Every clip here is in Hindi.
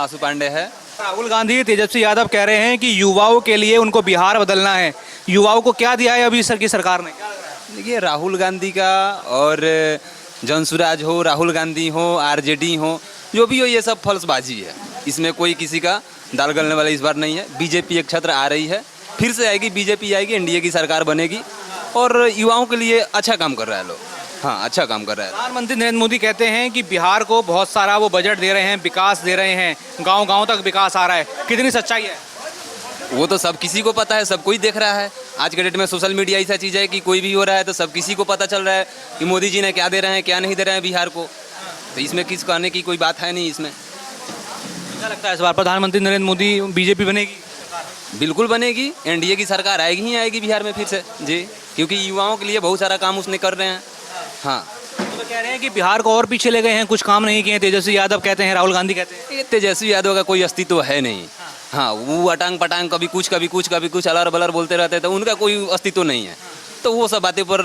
आशु पांडे है। राहुल गांधी तेजस्वी यादव कह रहे हैं कि युवाओं के लिए उनको बिहार बदलना है। युवाओं को क्या दिया है अभी सर की सरकार ने? देखिए, राहुल गांधी का और जनसुराज हो, राहुल गांधी हो, आरजेडी हो, जो भी हो, ये सब फल्सबाजी है। इसमें कोई किसी का दाल गलने वाला इस बार नहीं है। बीजेपी एक छत्र आ रही है, फिर से आएगी, बीजेपी आएगी, एनडीए की सरकार बनेगी और युवाओं के लिए अच्छा काम कर रहा है लोग। हाँ, अच्छा काम कर रहा है। प्रधानमंत्री नरेंद्र मोदी कहते हैं कि बिहार को बहुत सारा वो बजट दे रहे हैं, विकास दे रहे हैं, गांव गांव तक विकास आ रहा है। कितनी सच्चाई है? वो तो सब किसी को पता है, सब कोई देख रहा है। आज के डेट में सोशल मीडिया ऐसा चीज़ है कि कोई भी हो रहा है तो सब किसी को पता चल रहा है कि मोदी जी ने क्या दे रहे हैं, क्या नहीं दे रहे हैं बिहार को। तो इसमें किस कहने की कोई बात है नहीं। इसमें क्या लगता है इस बार प्रधानमंत्री नरेंद्र मोदी बीजेपी बनेगी? बिल्कुल बनेगी, एनडीए की सरकार आएगी ही आएगी बिहार में फिर से जी, क्योंकि युवाओं के लिए बहुत सारा काम उसने कर रहे हैं। हाँ, तो कह रहे हैं कि बिहार को और पीछे ले गए हैं, कुछ काम नहीं किए। तेजस्वी यादव कहते हैं, राहुल गांधी कहते हैं। ये तेजस्वी यादव का कोई अस्तित्व है नहीं। हाँ, वो अटांग पटांग कभी कुछ कभी कुछ कभी कुछ अलर बलर बोलते रहते हैं, तो उनका कोई अस्तित्व नहीं है। तो वो सब बातें पर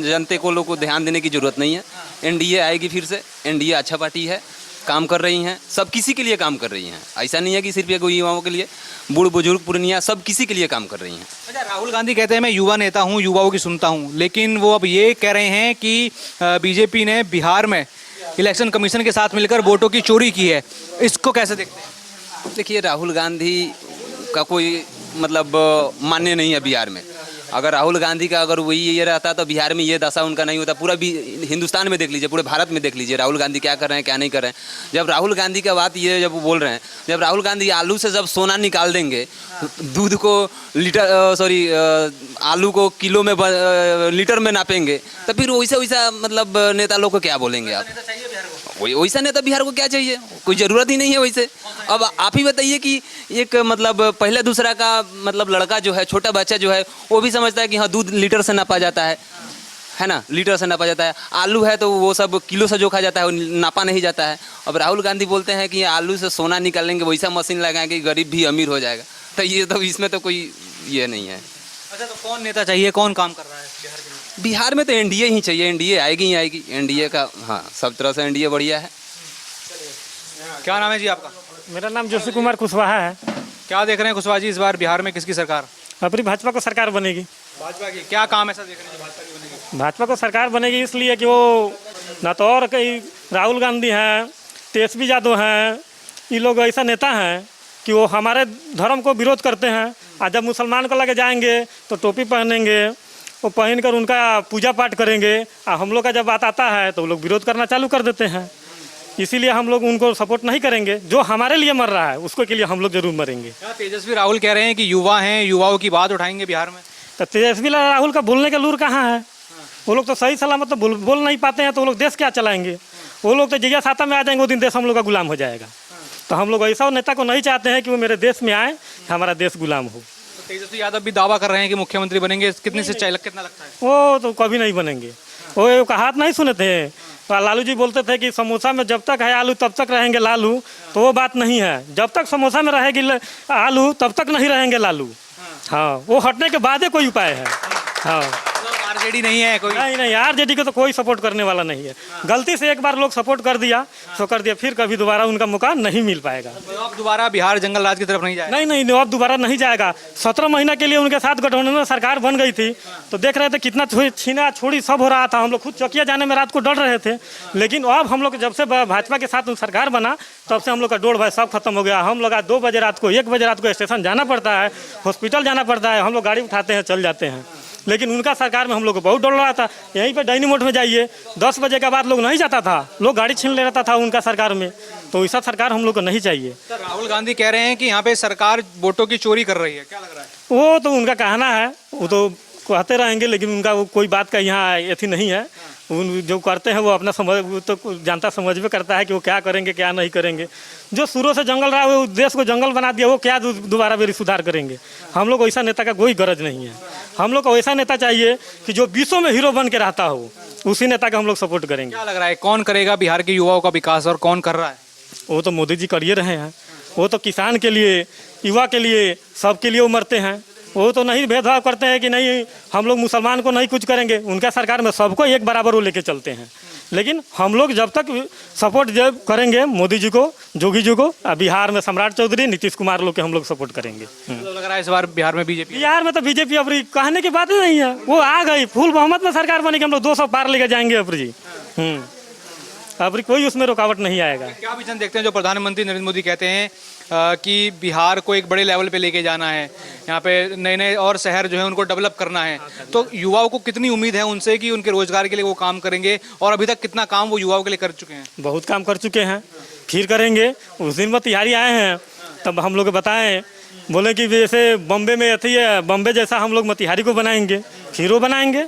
जनते को लोग को ध्यान देने की जरूरत नहीं है। एनडीए आएगी फिर से, एनडीए अच्छा पार्टी है, काम कर रही हैं, सब किसी के लिए काम कर रही हैं। ऐसा नहीं है कि सिर्फ एक युवाओं के लिए, बूढ़ बुजुर्ग पूर्णिया सब किसी के लिए काम कर रही हैं। अच्छा, राहुल गांधी कहते हैं मैं युवा नेता हूं, युवाओं की सुनता हूं, लेकिन वो अब ये कह रहे हैं कि बीजेपी ने बिहार में इलेक्शन कमीशन के साथ मिलकर वोटों की चोरी की है। इसको कैसे देखते हैं? देखिए, राहुल गांधी का कोई मतलब मान्य नहीं है बिहार में। अगर राहुल गांधी का अगर वही ये रहता तो बिहार में ये दशा उनका नहीं होता। पूरा भी हिंदुस्तान में देख लीजिए, पूरे भारत में देख लीजिए राहुल गांधी क्या कर रहे हैं, क्या नहीं कर रहे हैं। जब राहुल गांधी का बात ये जब वो बोल रहे हैं, जब राहुल गांधी आलू से जब सोना निकाल देंगे, दूध को आलू को किलो में लीटर में नापेंगे, तो फिर वैसा मतलब नेता लोग को क्या बोलेंगे आप? वैसा नेता बिहार को क्या चाहिए? कोई ज़रूरत ही नहीं है वैसे। अब आप ही बताइए कि एक मतलब पहले दूसरा का मतलब लड़का जो है, छोटा बच्चा जो है, वो भी समझता है कि हाँ दूध लीटर से नापा जाता है ना, लीटर से नापा जाता है। आलू है तो वो सब किलो से जोखा जाता है, नापा नहीं जाता है। अब राहुल गांधी बोलते हैं कि आलू से सोना निकालेंगे, वैसा मशीन लगाएंगे, गरीब भी अमीर हो जाएगा। तो ये तो इसमें तो कोई ये नहीं है। अच्छा, तो कौन नेता चाहिए, कौन काम कर रहा है बिहार के लिए? बिहार में तो एनडीए ही चाहिए, एनडीए आएगी ही आएगी। एनडीए का हाँ, सब तरह से एनडीए बढ़िया है। क्या नाम है जी आपका? मेरा नाम जोशी कुमार कुशवाहा है। क्या देख रहे हैं कुशवाहा जी, इस बार बिहार में किसकी सरकार? अपनी भाजपा को सरकार बनेगी। भाजपा की क्या काम ऐसा देख रहे हैं जो भाजपा की बनेगी? भाजपा को सरकार बनेगी इसलिए कि वो ना तो और कई राहुल गांधी हैं, तेजस्वी यादव हैं, ये लोग ऐसा नेता हैं कि वो हमारे धर्म को विरोध करते हैं। आज जब मुसलमान को लगे जाएंगे तो टोपी पहनेंगे, वो पहन कर उनका पूजा पाठ करेंगे, और हम लोग का जब बात आता है तो वो लोग विरोध करना चालू कर देते हैं। इसीलिए हम लोग उनको सपोर्ट नहीं करेंगे। जो हमारे लिए मर रहा है उसको के लिए हम लोग जरूर मरेंगे। क्या तेजस्वी राहुल कह रहे हैं कि युवा हैं, युवाओं की बात उठाएंगे बिहार में? तो तेजस्वी राहुल का बोलने का लूर कहाँ है? वो लोग तो सही सलामत तो बोल नहीं पाते हैं, तो वो लोग देश क्या चलाएंगे? वो लोग तो जगह साता में आ जाएंगे, वो दिन देश हम लोग का गुलाम हो जाएगा। तो हम लोग ऐसा नेता को नहीं चाहते हैं कि वो मेरे देश में आए, हमारा देश गुलाम हो। तो तेजस्वी यादव भी दावा कर रहे हैं कि मुख्यमंत्री बनेंगे, कितनी सच्चाई कितना लगता है? वो तो कभी नहीं बनेंगे। वो कहावत नहीं सुने थे, लालू जी बोलते थे कि समोसा में जब तक है आलू तब तक रहेंगे लालू। तो वो बात नहीं है, जब तक समोसा में रहेगी आलू तब तक नहीं रहेंगे लालू। हाँ, वो हटने के बाद ही कोई उपाय है। हाँ, आरजेडी नहीं है कोई? नहीं, आरजेडी को तो कोई सपोर्ट करने वाला नहीं है। गलती से एक बार लोग सपोर्ट कर दिया तो कर दिया, फिर कभी दोबारा उनका मौका नहीं मिल पाएगा। तो अब दोबारा बिहार जंगल राज की तरफ नहीं जाएगा? नहीं, अब दोबारा नहीं जाएगा। 17 महीना के लिए उनके साथ गठबंधन में सरकार बन गई थी, तो देख रहे थे कितना छीना छोड़ी सब हो रहा था। हम लोग खुद चौकिया जाने में रात को डर रहे थे। लेकिन अब हम लोग जब से भाजपा के साथ सरकार बना, तब से हम लोग का डोर भय सब खत्म हो गया। हम लोग 2 बजे रात को 1 बजे रात को स्टेशन जाना पड़ता है, हॉस्पिटल जाना पड़ता है। हम लोग गाड़ी उठाते हैं, चल जाते हैं। लेकिन उनका सरकार में हम लोग को बहुत डर रहा था। यहीं पे डायनीमोट में जाइए, 10 बजे के बाद लोग नहीं जाता था, लोग गाड़ी छीन ले रहता था उनका सरकार में। तो ऐसा सरकार हम लोग को नहीं चाहिए। सर, राहुल गांधी कह रहे हैं कि यहाँ पे सरकार वोटों की चोरी कर रही है, क्या लग रहा है? वो तो उनका कहना है, वो तो कहते रहेंगे, लेकिन उनका वो कोई बात का यहाँ एथी नहीं है। उन जो करते हैं वो अपना समझ, वो तो जानता समझ में करता है कि वो क्या करेंगे क्या नहीं करेंगे। जो शुरू से जंगल रहा है, वो देश को जंगल बना दिया, वो क्या दोबारा भी सुधार करेंगे? हम लोग वैसा नेता का कोई गरज नहीं है। हम लोग को वैसा नेता चाहिए कि जो विश्व में हीरो बन के रहता हो, उसी नेता का हम लोग सपोर्ट करेंगे। क्या लग रहा है कौन करेगा बिहार के युवाओं का विकास और कौन कर रहा है? वो तो मोदी जी करिए रहे हैं। वो तो किसान के लिए, युवा के लिए, सबके लिए वो मरते हैं। वो तो नहीं भेदभाव करते हैं कि नहीं हम लोग मुसलमान को नहीं कुछ करेंगे। उनका सरकार में सबको एक बराबर वो लेके चलते हैं। लेकिन हम लोग जब तक सपोर्ट जब करेंगे मोदी जी को, जोगी जी को, बिहार में सम्राट चौधरी, नीतीश कुमार लोग के हम लोग सपोर्ट करेंगे। तो लग रहा है इस बार बिहार में बीजेपी। बिहार में तो बीजेपी अब कहने की बात ही नहीं है, वो आ गई फुल बहुमत में सरकार बनेगी, हम लोग 200 पार लेकर जाएंगे अब जी। अब कोई उसमें रुकावट नहीं आएगा। क्या विजन देखते हैं जो प्रधानमंत्री नरेंद्र मोदी कहते हैं कि बिहार को एक बड़े लेवल पे लेके जाना है, यहाँ पे नए नए और शहर जो है उनको डेवलप करना है, तो युवाओं को कितनी उम्मीद है उनसे कि उनके रोजगार के लिए वो काम करेंगे, और अभी तक कितना काम वो युवाओं के लिए कर चुके हैं? बहुत काम कर चुके हैं, फिर करेंगे। उस दिन वो तिहारी आए हैं तब हम लोग बताएं, बोले कि जैसे बम्बे में अथी है, बम्बे जैसा हम लोग मोतिहारी को बनाएंगे, फिर वो बनाएंगे।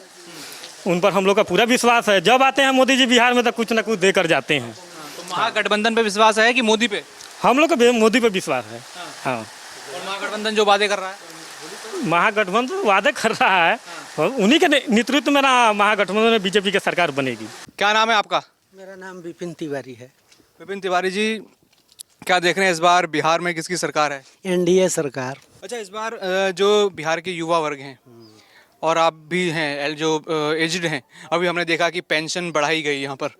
उन पर हम लोग का पूरा विश्वास है। जब आते हैं मोदी जी बिहार में तो कुछ ना कुछ देकर जाते हैं। तो महागठबंधन पे विश्वास है कि मोदी पे? हम लोग को मोदी पे विश्वास है। हाँ, और महागठबंधन जो वादे कर रहा है? महागठबंधन वादे कर रहा है, और उन्हीं के नेतृत्व में ना महागठबंधन में बीजेपी की सरकार बनेगी। क्या नाम है आपका? मेरा नाम विपिन तिवारी है। विपिन तिवारी जी, क्या देख रहे हैं इस बार बिहार में किसकी सरकार है? एनडीए सरकार। अच्छा, इस बार जो बिहार के युवा वर्ग हैं और आप भी हैं जो एज्ड हैं, अभी हमने देखा कि पेंशन बढ़ाई गई यहाँ पर,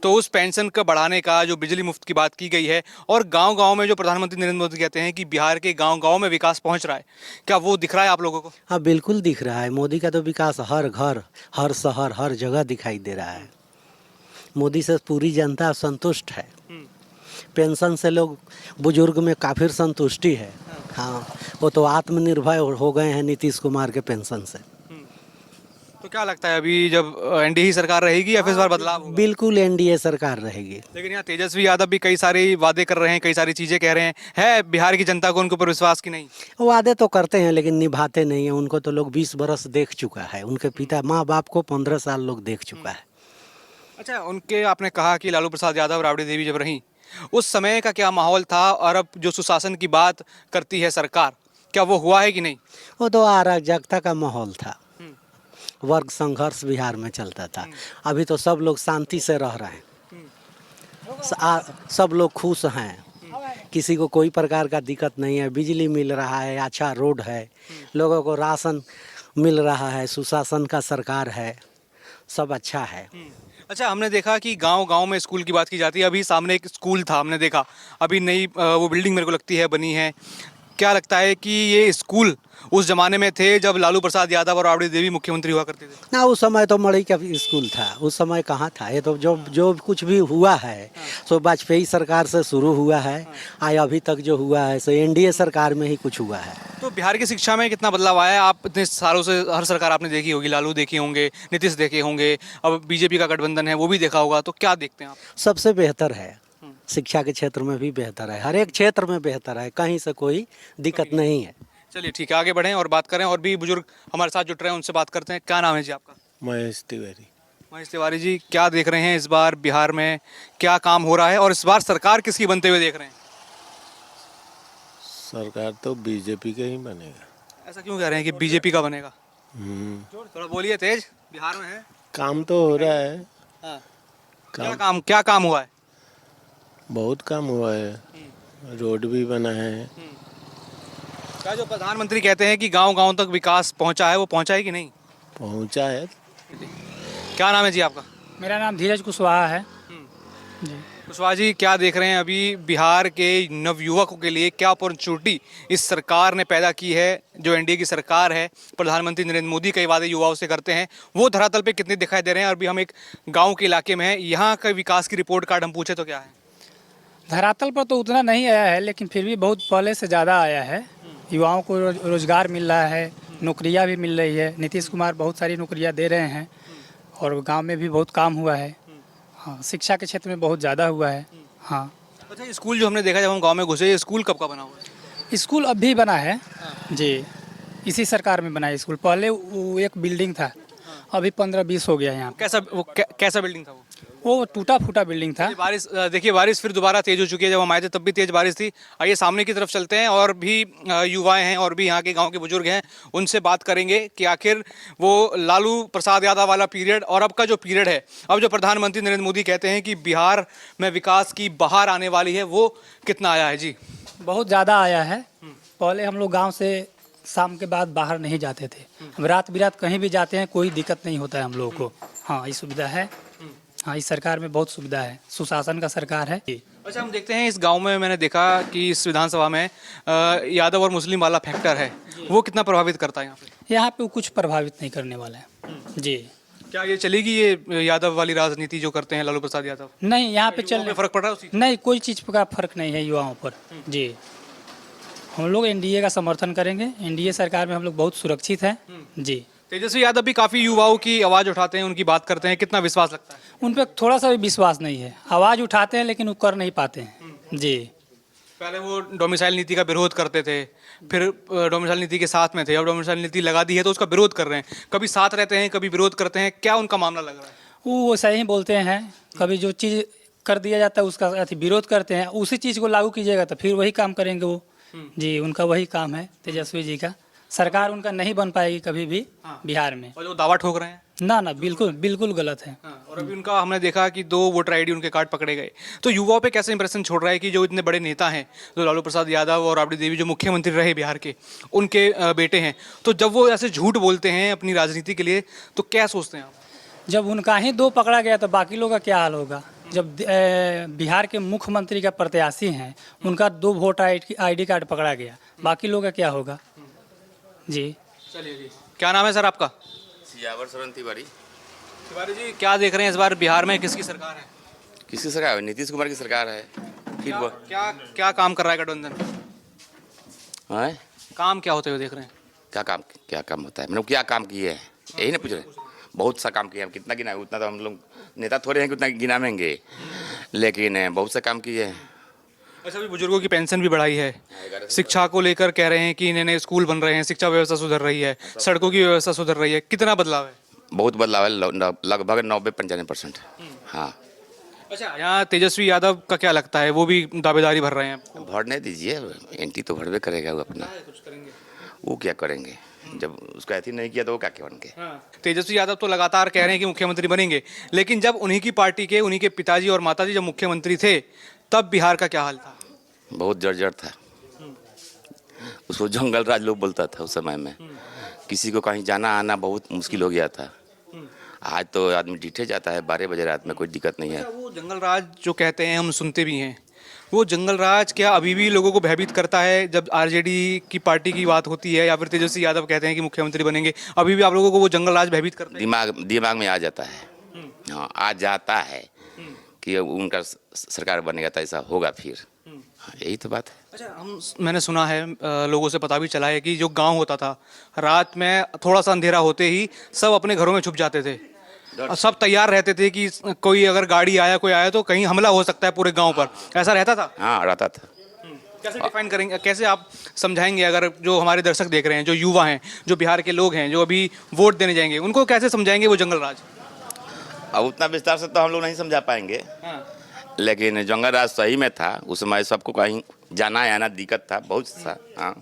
तो उस पेंशन का बढ़ाने का, जो बिजली मुफ्त की बात की गई है, और गांव-गांव में जो प्रधानमंत्री नरेंद्र मोदी कहते हैं कि बिहार के गांव-गांव में विकास पहुंच रहा है, क्या वो दिख रहा है आप लोगों को? हाँ, बिल्कुल दिख रहा है। मोदी का तो विकास हर घर, हर शहर, हर जगह दिखाई दे रहा है। मोदी से पूरी जनता संतुष्ट है। पेंशन से लोग, बुजुर्ग में काफ़ी संतुष्टि है। हाँ, वो तो आत्मनिर्भर हो गए हैं नीतीश कुमार के पेंशन से। तो क्या लगता है अभी जब एनडीए ही सरकार रहेगी या फिर इस बार बदलाव होगा? बिल्कुल एनडीए सरकार रहेगी। लेकिन यहाँ तेजस्वी यादव भी कई सारे वादे कर रहे हैं, कई सारी चीजें कह रहे हैं, है बिहार की जनता को उनके ऊपर विश्वास की नहीं? वादे तो करते हैं लेकिन निभाते नहीं हैं। उनको तो लोग 20 बरस देख चुका है, उनके पिता माँ बाप को 15 साल लोग देख चुका है। अच्छा, उनके आपने कहा कि लालू प्रसाद यादव, राबड़ी देवी जब रहीं, उस समय का क्या माहौल था, और अब जो सुशासन की बात करती है सरकार, क्या वो हुआ है कि नहीं? वो तो अराजकता का माहौल था, वर्ग संघर्ष बिहार में चलता था। अभी तो सब लोग शांति से रह रहे हैं, सब लोग खुश हैं, किसी को कोई प्रकार का दिक्कत नहीं है। बिजली मिल रहा है, अच्छा रोड है, लोगों को राशन मिल रहा है, सुशासन का सरकार है, सब अच्छा है। अच्छा, हमने देखा कि गांव-गांव में स्कूल की बात की जाती है। अभी सामने एक स्कूल था, हमने देखा, अभी नई वो बिल्डिंग मेरे को लगती है बनी है। क्या लगता है कि ये स्कूल उस जमाने में थे जब लालू प्रसाद यादव और राबड़ी देवी मुख्यमंत्री हुआ करते थे? ना, उस समय तो मड़ई का स्कूल था, उस समय कहाँ था। ये तो जो कुछ भी हुआ है सो वाजपेयी सरकार से शुरू हुआ है, अभी तक जो हुआ है सो एनडीए सरकार में ही कुछ हुआ है। तो बिहार की शिक्षा में कितना बदलाव आया है? आप इतने सालों से हर सरकार आपने देखी होगी, लालू देखे होंगे, नीतीश देखे होंगे, अब बीजेपी का गठबंधन है वो भी देखा होगा, तो क्या देखते हैं आप? सबसे बेहतर है, शिक्षा के क्षेत्र में भी बेहतर है, हर एक क्षेत्र में बेहतर है, कहीं से कोई दिक्कत नहीं है। चलिए ठीक है, आगे बढ़ें और बात करें, और भी बुजुर्ग हमारे साथ जुट रहे हैं, उनसे बात करते हैं। क्या नाम है जी आपका? महेश तिवारी। महेश तिवारी जी, क्या देख रहे हैं इस बार बिहार में क्या काम हो रहा है, और इस बार सरकार किसकी बनते हुए देख रहे हैं? सरकार तो बीजेपी का ही बनेगा। ऐसा क्यों कह रहे हैं कि बीजेपी का बनेगा? थोड़ा बोलिए तेज, बिहार में है काम तो हो रहा है। हाँ। काम क्या काम हुआ है? बहुत काम हुआ है, रोड भी बना है। क्या जो प्रधानमंत्री कहते हैं कि गांव-गांव तक विकास पहुंचा है, वो पहुंचा है कि नहीं? पहुंचा है। क्या नाम है जी आपका? मेरा नाम धीरज कुशवाहा है जी। कुशवाहा जी, क्या देख रहे हैं अभी बिहार के नवयुवकों के लिए क्या अपॉर्चुनिटी इस सरकार ने पैदा की है? जो एनडीए की सरकार है, प्रधानमंत्री नरेंद्र मोदी कई वादे युवाओं से करते हैं, वो धरातल पे कितने दिखाई दे रहे हैं? और अभी हम एक गाँव के इलाके में हैं, यहाँ का विकास की रिपोर्ट कार्ड हम पूछे तो क्या है? धरातल पर तो उतना नहीं आया है, लेकिन फिर भी बहुत पहले से ज़्यादा आया है। युवाओं को रोज़गार मिल रहा है, नौकरियां भी मिल रही है। नीतीश कुमार बहुत सारी नौकरियां दे रहे हैं, और गांव में भी बहुत काम हुआ है। हाँ, शिक्षा के क्षेत्र में बहुत ज़्यादा हुआ है। हाँ। अच्छा, स्कूल जो हमने देखा जब हम गाँव में घुसे, ये स्कूल कब का बना हुआ है? स्कूल अब भी बना है जी, इसी सरकार में बना है स्कूल। पहले वो एक बिल्डिंग था, अभी 15-20 हो गया यहाँ। कैसा बिल्डिंग था वो टूटा फूटा बिल्डिंग था। बारिश, देखिए बारिश फिर दोबारा तेज हो चुकी है, जब हम आए थे तब भी तेज बारिश थी। आइए सामने की तरफ चलते हैं, और भी युवाएं हैं और भी यहाँ के गांव के बुजुर्ग हैं, उनसे बात करेंगे कि आखिर वो लालू प्रसाद यादव वाला पीरियड और अब का जो पीरियड है, अब जो प्रधानमंत्री नरेंद्र मोदी कहते हैं कि बिहार में विकास की बहार आने वाली है, वो कितना आया है जी? बहुत ज़्यादा आया है। पहले हम लोग गाँव से शाम के बाद बाहर नहीं जाते थे, अब रात बिरात कहीं भी जाते हैं कोई दिक्कत नहीं होता है हम लोगों को। हाँ, ये सुविधा है। हाँ, इस सरकार में बहुत सुविधा है, सुशासन का सरकार है। अच्छा, हम देखते हैं इस गांव में मैंने देखा कि इस विधानसभा में यादव और मुस्लिम वाला फैक्टर है, वो कितना प्रभावित करता है यहाँ पे? यहाँ पे वो कुछ प्रभावित नहीं करने वाला है जी। क्या ये चलेगी, ये यादव वाली राजनीति जो करते हैं लालू प्रसाद यादव? नहीं, यहाँ पे युवाओं पे फर्क पड़ रहा है उसी? नहीं, कोई चीज़ का फर्क नहीं है युवाओं पर जी। हम लोग एनडीए का समर्थन करेंगे, एनडीए सरकार में हम लोग बहुत सुरक्षित हैं जी। तेजस्वी यादव भी काफी युवाओं की आवाज उठाते हैं, उनकी बात करते हैं, कितना विश्वास लगता है? उन पर थोड़ा सा भी विश्वास नहीं है, आवाज़ उठाते हैं लेकिन वो कर नहीं पाते हैं जी। पहले वो डोमिसाइल नीति का विरोध करते थे, फिर डोमिसाइल नीति के साथ में थे, अब डोमिसाइल नीति लगा दी है तो उसका विरोध कर रहे हैं। कभी साथ रहते हैं, कभी विरोध करते हैं, क्या उनका मामला लग रहा है? वो सही ही बोलते हैं, कभी जो चीज़ कर दिया जाता है उसका अति विरोध करते हैं, उसी चीज़ को लागू कीजिएगा तो फिर वही काम करेंगे वो जी। उनका वही काम है तेजस्वी जी का। सरकार उनका नहीं बन पाएगी कभी भी बिहार में। और जो दावा ठोक रहे हैं, ना ना, बिल्कुल बिल्कुल गलत है। और अभी उनका हमने देखा कि 2 वोटर आईडी उनके कार्ड पकड़े गए, तो युवाओं पे कैसे इंप्रेशन छोड़ रहा है कि जो इतने बड़े नेता हैं, जो लालू प्रसाद यादव और राबड़ी देवी जो मुख्यमंत्री रहे बिहार के, उनके बेटे हैं, तो जब वो ऐसे झूठ बोलते हैं अपनी राजनीति के लिए, तो क्या सोचते हैं आप? जब उनका ही 2 पकड़ा गया तो बाकी लोगों का क्या हाल होगा? जब बिहार के मुख्यमंत्री का प्रत्याशी हैं, उनका 2 वोटर आईडी कार्ड पकड़ा गया, बाकी लोगों का क्या होगा जी। चलिए जी, क्या नाम है सर आपका? सियावर सरन तिवारी। तिवारी जी, क्या देख रहे हैं इस बार बिहार में किसकी सरकार है? किसकी सरकार है? नीतीश कुमार की सरकार है। फिर वो क्या क्या काम कर रहा है गठबंधन? है काम क्या होते हुए देख रहे हैं? क्या काम होता है? मतलब क्या काम किए हैं, यही ना पूछ रहे हैं। बहुत सा काम किए हैं, कितना गिना, उतना तो हम लोग नेता थोड़े हैं कि उतना गिनाएंगे, लेकिन बहुत सा काम किए हैं। अच्छा, अभी बुजुर्गों की पेंशन भी बढ़ाई है, शिक्षा को लेकर कह रहे हैं कि नए नए स्कूल बन रहे हैं, शिक्षा व्यवस्था सुधर रही है, सड़कों की व्यवस्था सुधर रही है, कितना बदलाव है? बहुत बदलाव है, लगभग 90-95%। हाँ। अच्छा, यहाँ तेजस्वी यादव का क्या लगता है, वो भी दावेदारी भर रहे हैं? वोट नहीं दीजिए, एंटी तो भरवे करेगा वो अपना। वो क्या करेंगे जब उसका ऐसी नहीं किया तो वो क्या करेंगे? तेजस्वी यादव तो लगातार कह रहे हैं कि मुख्यमंत्री बनेंगे, लेकिन जब उन्हीं की पार्टी के, उन्हीं के पिताजी और माताजी जब मुख्यमंत्री थे, तब बिहार का क्या हाल था? बहुत जर्जर था। उसको जंगल राज लोग बोलता था उस समय में। किसी को कहीं जाना आना बहुत मुश्किल हो गया था। आज तो आदमी डिठे जाता है 12 बजे रात में, कोई दिक्कत नहीं है। वो जंगल राज जो कहते हैं, हम सुनते भी हैं, वो जंगल राज क्या अभी भी लोगों को भयभीत करता है? जब आरजेडी की पार्टी की बात होती है या फिर तेजस्वी यादव कहते हैं कि मुख्यमंत्री बनेंगे, अभी भी आप लोगों को वो जंगल राज भयभीत करता है? दिमाग में आ जाता है। हाँ, आ जाता है कि उनका सरकार बनेगा तो ऐसा होगा फिर। हाँ, यही तो बात है। अच्छा, मैंने सुना है, लोगों से पता भी चला है कि जो गांव होता था, रात में थोड़ा सा अंधेरा होते ही सब अपने घरों में छुप जाते थे, सब तैयार रहते थे कि कोई अगर गाड़ी आया, कोई आया तो कहीं हमला हो सकता है पूरे गांव पर, ऐसा रहता था? हाँ, रहता था। कैसे डिफाइन करेंगे, कैसे आप समझाएंगे, अगर जो हमारे दर्शक देख रहे हैं, जो युवा हैं, जो बिहार के लोग हैं, जो अभी वोट देने जाएंगे, उनको कैसे समझाएंगे वो जंगल राज? अब उतना विस्तार से तो हम लोग नहीं समझा पाएंगे, लेकिन जंगल राज सही में था उस समय। सबको कहीं जाना आना दिक्कत था बहुत सा। हाँ।